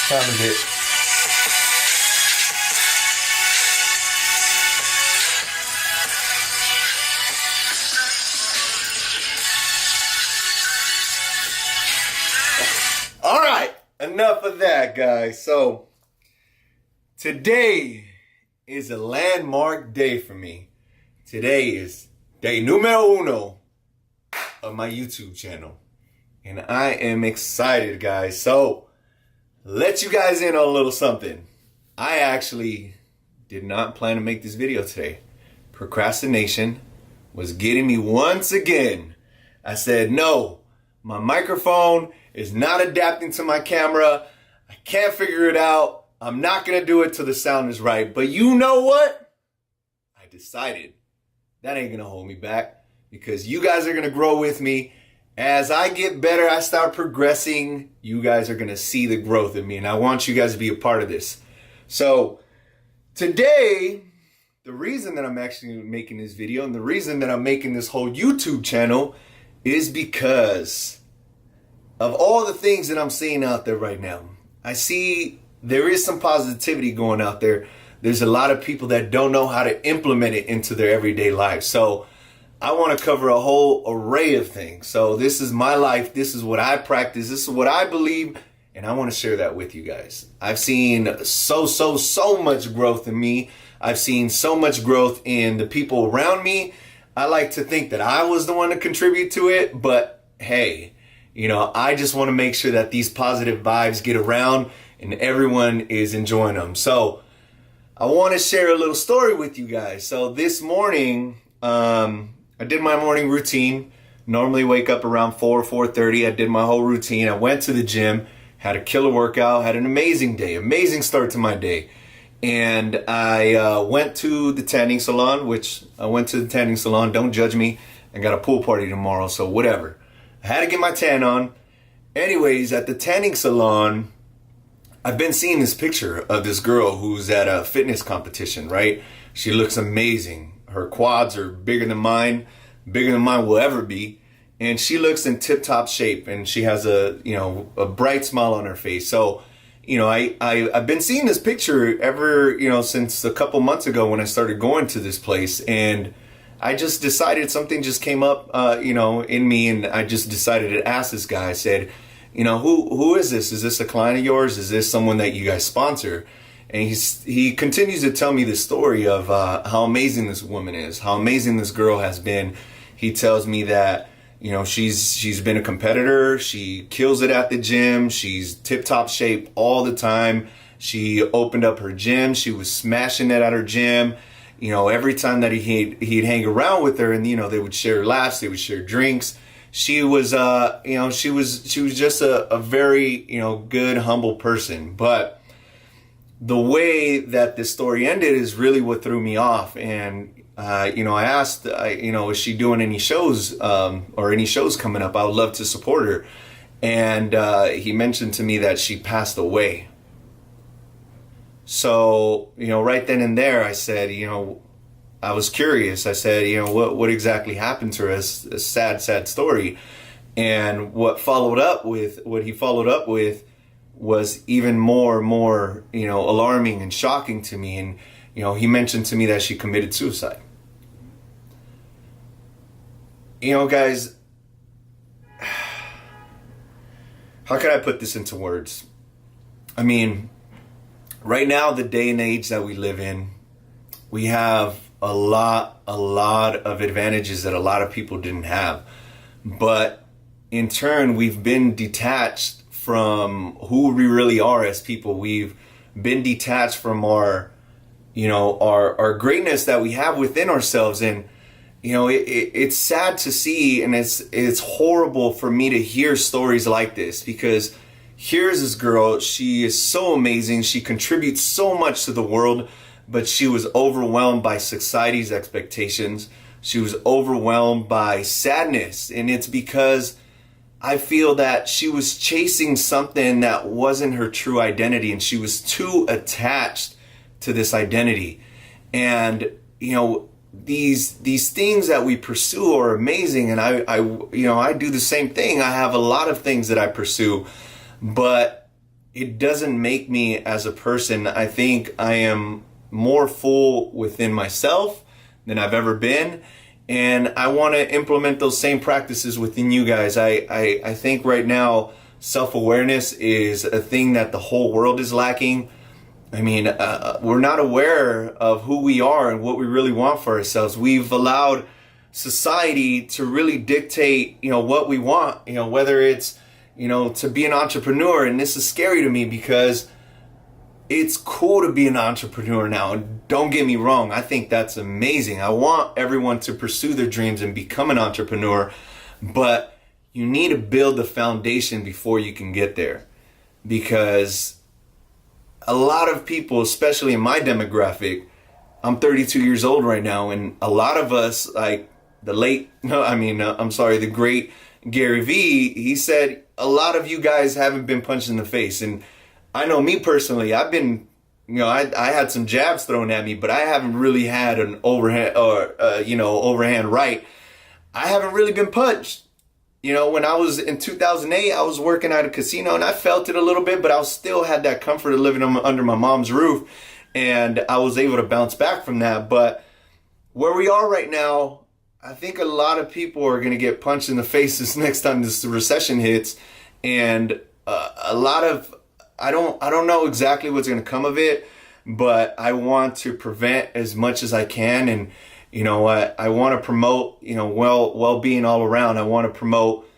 Time is it? All right, enough of that, guys. So today is a landmark day for me. Today is day numero uno of my YouTube channel. And I am excited, guys. So let you guys in on a little something. I actually did not plan to make this video today. Procrastination was getting me once again. I said, no, my microphone is not adapting to my camera. I can't figure it out. I'm not going to do it till the sound is right. But you know what? I decided that ain't going to hold me back, because you guys are going to grow with me. As I get better, I start progressing, you guys are going to see the growth in me, and I want you guys to be a part of this. So today, the reason that I'm actually making this video and the reason that I'm making this whole YouTube channel is because of all the things that I'm seeing out there right now. I see there is some positivity going out there. There's a lot of people that don't know how to implement it into their everyday lives. So I want to cover a whole array of things. So this is my life. This is what I practice. This is what I believe. And I want to share that with you guys. I've seen so much growth in me. I've seen so much growth in the people around me. I like to think that I was the one to contribute to it. But hey, I just want to make sure that these positive vibes get around and everyone is enjoying them. So I want to share a little story with you guys. So this morning, I did my morning routine. Normally wake up around 4:30. I did my whole routine. I went to the gym, had a killer workout, had an amazing day, amazing start to my day. And I went to the tanning salon, Don't judge me. I got a pool party tomorrow, so whatever. I had to get my tan on. Anyways, at the tanning salon, I've been seeing this picture of this girl who's at a fitness competition, right? She looks amazing. Her quads are bigger than mine will ever be. And she looks in tip-top shape, and she has a bright smile on her face. So, I've been seeing this picture ever, since a couple months ago when I started going to this place. And I just decided, something just came up, in me, and I just decided to ask this guy. I said, who is this? Is this a client of yours? Is this someone that you guys sponsor? And he continues to tell me the story of how amazing this woman is, how amazing this girl has been. He tells me that, she's been a competitor. She kills it at the gym. She's tip-top shape all the time. She opened up her gym. She was smashing it at her gym. Every time that he'd hang around with her, and they would share laughs, they would share drinks. She was she was just a very good, humble person. But the way that this story ended is really what threw me off. And I asked, is she doing any shows or any shows coming up? I would love to support her. And he mentioned to me that she passed away. So, right then and there, I said, I was curious. I said, what exactly happened to her? It's a sad story. And what he followed up with was even more, alarming and shocking to me. And, he mentioned to me that she committed suicide. Guys, how can I put this into words? I mean, right now, the day and age that we live in, we have a lot of advantages that a lot of people didn't have. But in turn, we've been detached from who we really are as people. We've been detached from our greatness that we have within ourselves. And it's sad to see, and it's horrible for me to hear stories like this, because here's this girl. She is so amazing. She contributes so much to the world, but she was overwhelmed by society's expectations. She was overwhelmed by sadness, and it's because I feel that she was chasing something that wasn't her true identity, and she was too attached to this identity. And these things that we pursue are amazing, and I do the same thing. I have a lot of things that I pursue, but it doesn't make me as a person. I think I am more full within myself than I've ever been. And I want to implement those same practices within you guys. I think right now, self-awareness is a thing that the whole world is lacking. I mean, we're not aware of who we are and what we really want for ourselves. We've allowed society to really dictate, what we want, whether it's, to be an entrepreneur. And this is scary to me because it's cool to be an entrepreneur now. Don't get me wrong. I think that's amazing. I want everyone to pursue their dreams and become an entrepreneur, but you need to build the foundation before you can get there. Because a lot of people, especially in my demographic, I'm 32 years old right now, and a lot of us, like the great Gary Vee, he said, a lot of you guys haven't been punched in the face. And I know me personally, I've been, I had some jabs thrown at me, but I haven't really had an overhand right. I haven't really been punched. When I was in 2008, I was working at a casino and I felt it a little bit, but I still had that comfort of living under my mom's roof, and I was able to bounce back from that. But where we are right now, I think a lot of people are going to get punched in the faces next time this recession hits, and a lot of I don't know exactly what's going to come of it, but I want to prevent as much as I can. And you know what? I want to promote, well-being all around. I want to promote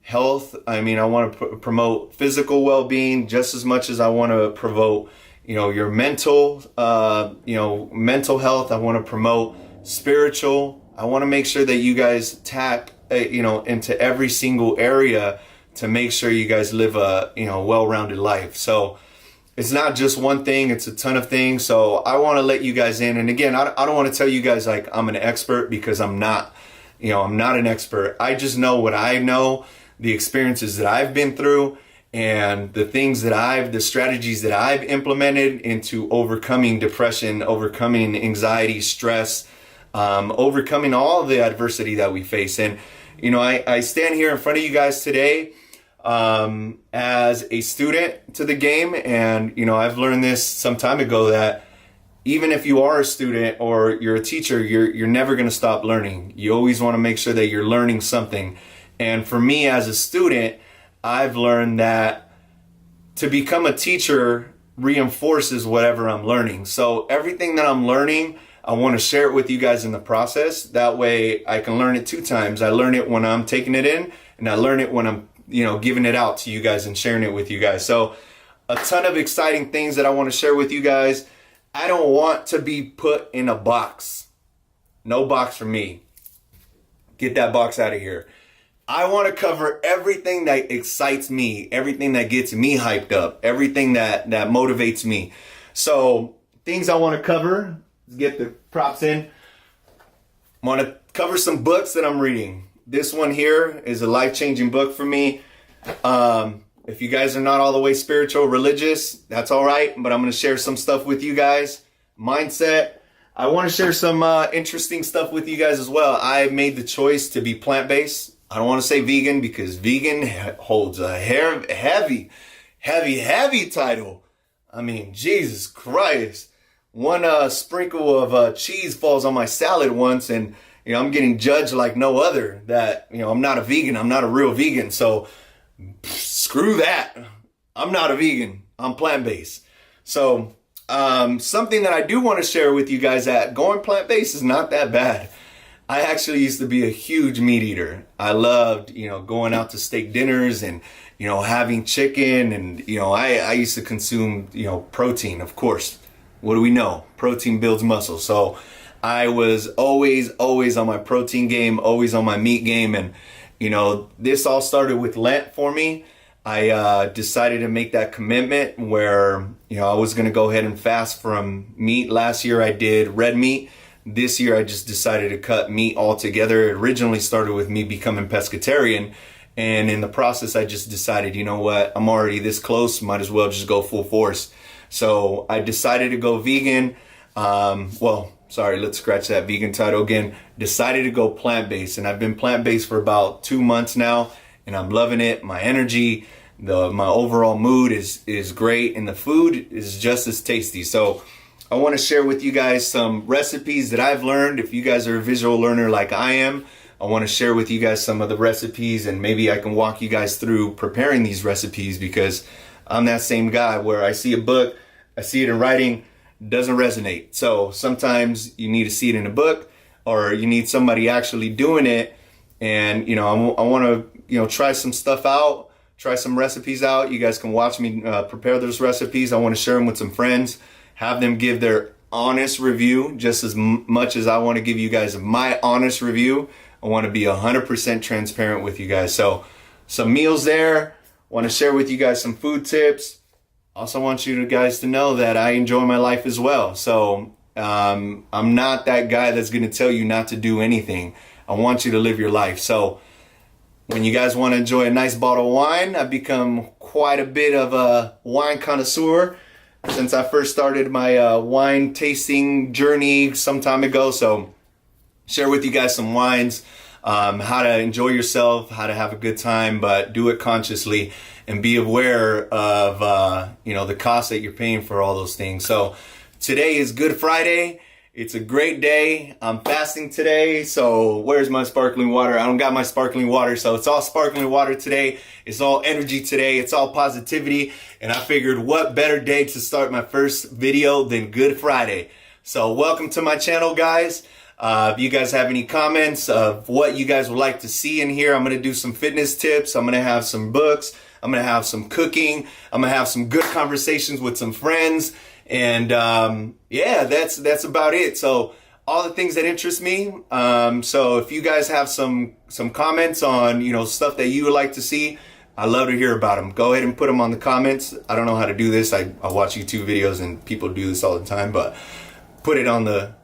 health. I want to promote physical well-being just as much as I want to promote, your mental, mental health. I want to promote spiritual. I want to make sure that you guys tap, into every single area to make sure you guys live a, well-rounded life. So it's not just one thing, it's a ton of things. So I want to let you guys in. And again, I don't want to tell you guys like I'm an expert, because I'm not, I'm not an expert. I just know what I know, the experiences that I've been through, and the strategies that I've implemented into overcoming depression, overcoming anxiety, stress, overcoming all the adversity that we face. And, I stand here in front of you guys today as a student to the game. And, I've learned this some time ago that even if you are a student or you're a teacher, you're never going to stop learning. You always want to make sure that you're learning something. And for me as a student, I've learned that to become a teacher reinforces whatever I'm learning. So everything that I'm learning, I want to share it with you guys in the process. That way I can learn it 2 times. I learn it when I'm taking it in, and I learn it when I'm giving it out to you guys and sharing it with you guys. So a ton of exciting things that I want to share with you guys. I don't want to be put in a box. No box for me. Get that box out of here. I want to cover everything that excites me, everything that gets me hyped up, everything that motivates me. So things I want to cover, let's get the props in. I want to cover some books that I'm reading. This one here is a life-changing book for me. If you guys are not all the way spiritual, religious, that's all right. But I'm going to share some stuff with you guys. Mindset. I want to share some interesting stuff with you guys as well. I made the choice to be plant-based. I don't want to say vegan, because vegan holds a heavy title. Jesus Christ. One sprinkle of cheese falls on my salad once, and I'm getting judged like no other, that, I'm not a vegan. I'm not a real vegan. So screw that. I'm not a vegan. I'm plant-based. So something that I do want to share with you guys, that going plant-based is not that bad. I actually used to be a huge meat eater. I loved, going out to steak dinners and, having chicken. And, I used to consume, protein, of course. What do we know? Protein builds muscle. So I was always on my protein game, always on my meat game. And, this all started with Lent for me. I decided to make that commitment where, I was going to go ahead and fast from meat. Last year I did red meat. This year I just decided to cut meat altogether. It originally started with me becoming pescatarian. And in the process, I just decided, you know what? I'm already this close. Might as well just go full force. So I decided to go vegan. Let's scratch that vegan title again. Decided to go plant-based. And I've been plant-based for about 2 months now. And I'm loving it. My energy, my overall mood is great, and the food is just as tasty. So I want to share with you guys some recipes that I've learned. If you guys are a visual learner like I am, I want to share with you guys some of the recipes, and maybe I can walk you guys through preparing these recipes, because I'm that same guy where I see a book, I see it in writing, doesn't resonate. So sometimes you need to see it in a book, or you need somebody actually doing it. And, I want to, try some stuff out, try some recipes out. You guys can watch me prepare those recipes. I want to share them with some friends, have them give their honest review just as much as I want to give you guys my honest review. I want to be 100% transparent with you guys. So some meals there. Want to share with you guys some food tips. Also want you guys to know that I enjoy my life as well. So I'm not that guy that's going to tell you not to do anything. I want you to live your life. So when you guys want to enjoy a nice bottle of wine, I've become quite a bit of a wine connoisseur since I first started my wine tasting journey some time ago. So share with you guys some wines, how to enjoy yourself, how to have a good time, but do it consciously and be aware of the cost that you're paying for all those things. So today is Good Friday. It's a great day. I'm fasting today. So where's my sparkling water? I don't got my sparkling water. So it's all sparkling water today. It's all energy today. It's all positivity. And I figured what better day to start my first video than Good Friday. So welcome to my channel, guys. If you guys have any comments of what you guys would like to see in here, I'm going to do some fitness tips. I'm going to have some books. I'm going to have some cooking. I'm going to have some good conversations with some friends. And yeah, that's about it. So all the things that interest me. So if you guys have some comments on, stuff that you would like to see, I'd love to hear about them. Go ahead and put them on the comments. I don't know how to do this. I watch YouTube videos and people do this all the time, but put it on the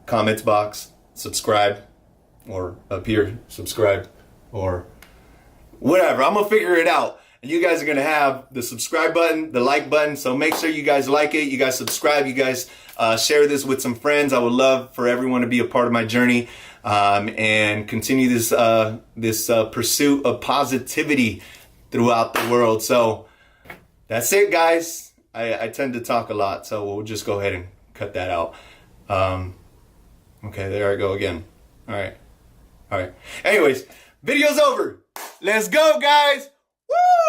comments box, subscribe, or up here, subscribe, or whatever. I'm gonna figure it out. And you guys are gonna have the subscribe button, the like button. So make sure you guys like it, you guys subscribe, you guys share this with some friends. I would love for everyone to be a part of my journey and continue this pursuit of positivity throughout the world. So that's it, guys. I tend to talk a lot, so we'll just go ahead and cut that out. Okay, there I go again. All right. Anyways, video's over. Let's go, guys. Woo!